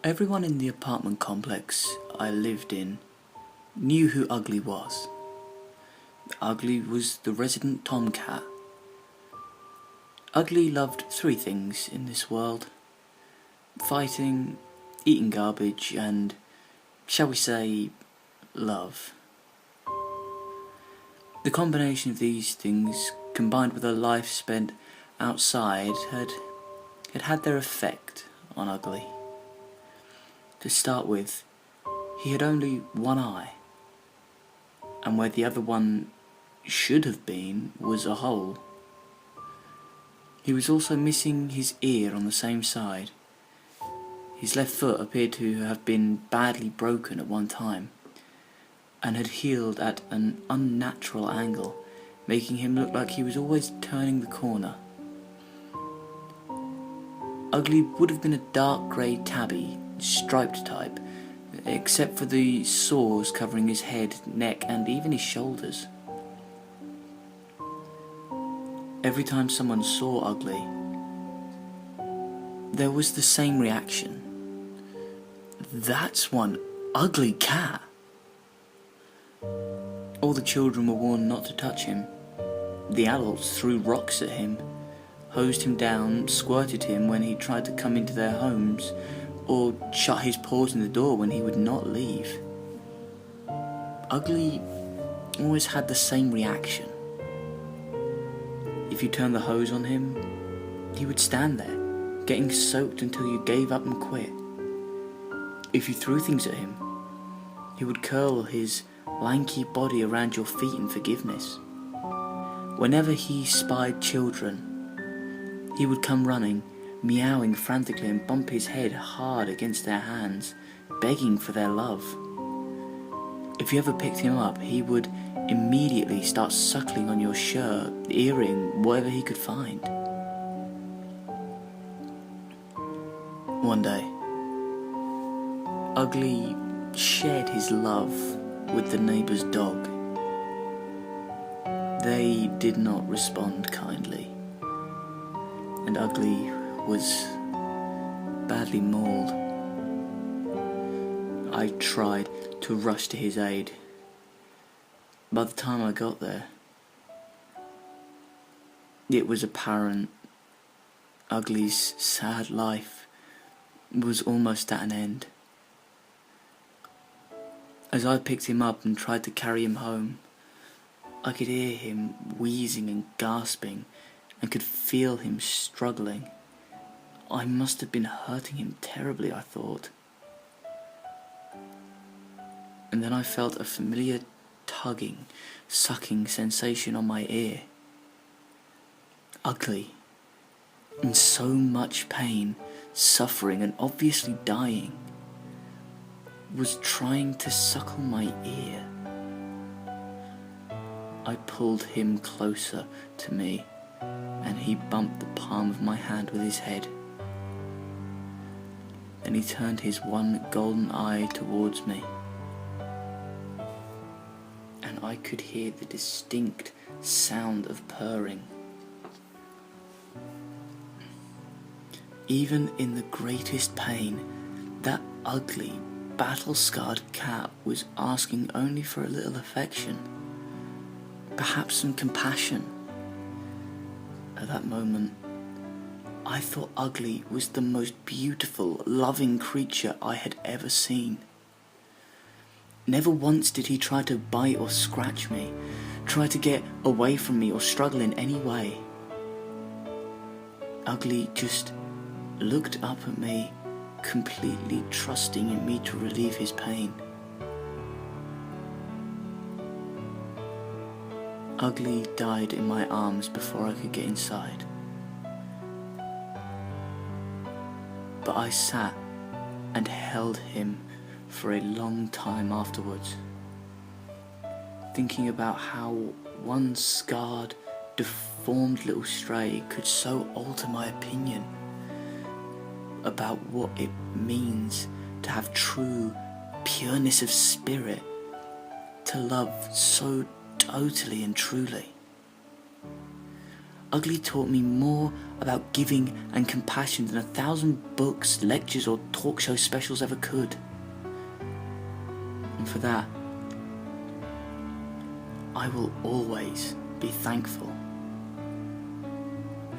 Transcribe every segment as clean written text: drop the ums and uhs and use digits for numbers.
Everyone in the apartment complex I lived in knew who Ugly was. Ugly was the resident tomcat. Ugly loved three things in this world: fighting, eating garbage, and, shall we say, love. The combination of these things, combined with a life spent outside, had their effect on Ugly. To start with, he had only one eye, and where the other one should have been was a hole. He was also missing his ear on the same side. His left foot appeared to have been badly broken at one time, and had healed at an unnatural angle, making him look like he was always turning the corner. Ugly would have been a dark grey tabby, striped type, except for the sores covering his head, neck, and even his shoulders. Every time someone saw Ugly, there was the same reaction. "That's one ugly cat." All the children were warned not to touch him. The adults threw rocks at him, hosed him down, squirted him when he tried to come into their homes, or shut his paws in the door when he would not leave. Ugly always had the same reaction. If you turned the hose on him, he would stand there, getting soaked until you gave up and quit. If you threw things at him, he would curl his lanky body around your feet in forgiveness. Whenever he spied children, he would come running, meowing frantically, and bump his head hard against their hands, begging for their love. If you ever picked him up, he would immediately start suckling on your shirt, earring, whatever he could find. One day, Ugly shared his love with the neighbour's dog. They did not respond kindly, and Ugly was badly mauled. I tried to rush to his aid. By the time I got there, it was apparent Ugly's sad life was almost at an end. As I picked him up and tried to carry him home, I could hear him wheezing and gasping, and could feel him struggling. I must have been hurting him terribly, I thought. And then I felt a familiar tugging, sucking sensation on my ear. Ugly, in so much pain, suffering, and obviously dying, was trying to suckle my ear. I pulled him closer to me, and he bumped the palm of my hand with his head. Then he turned his one golden eye towards me, and I could hear the distinct sound of purring. Even in the greatest pain, that ugly, battle-scarred cat was asking only for a little affection, perhaps some compassion. At that moment, I thought Ugly was the most beautiful, loving creature I had ever seen. Never once did he try to bite or scratch me, try to get away from me, or struggle in any way. Ugly just looked up at me, completely trusting in me to relieve his pain. Ugly died in my arms before I could get inside. But I sat and held him for a long time afterwards, thinking about how one scarred, deformed little stray could so alter my opinion about what it means to have true pureness of spirit, to love so totally and truly. Ugly taught me more about giving and compassion than 1,000 books, lectures or talk show specials ever could. And for that, I will always be thankful.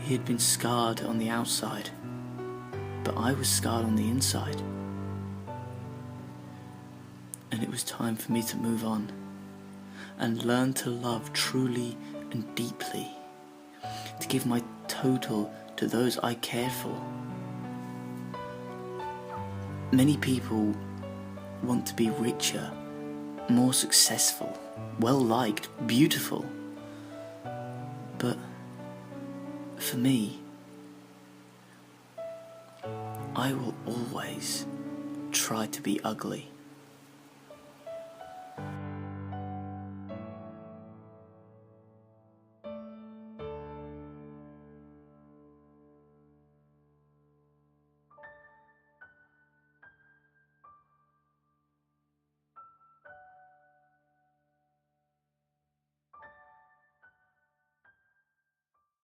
He had been scarred on the outside, but I was scarred on the inside. And it was time for me to move on and learn to love truly and deeply, to give my total to those I cared for. Many people want to be richer, more successful, well-liked, beautiful. But for me, I will always try to be ugly.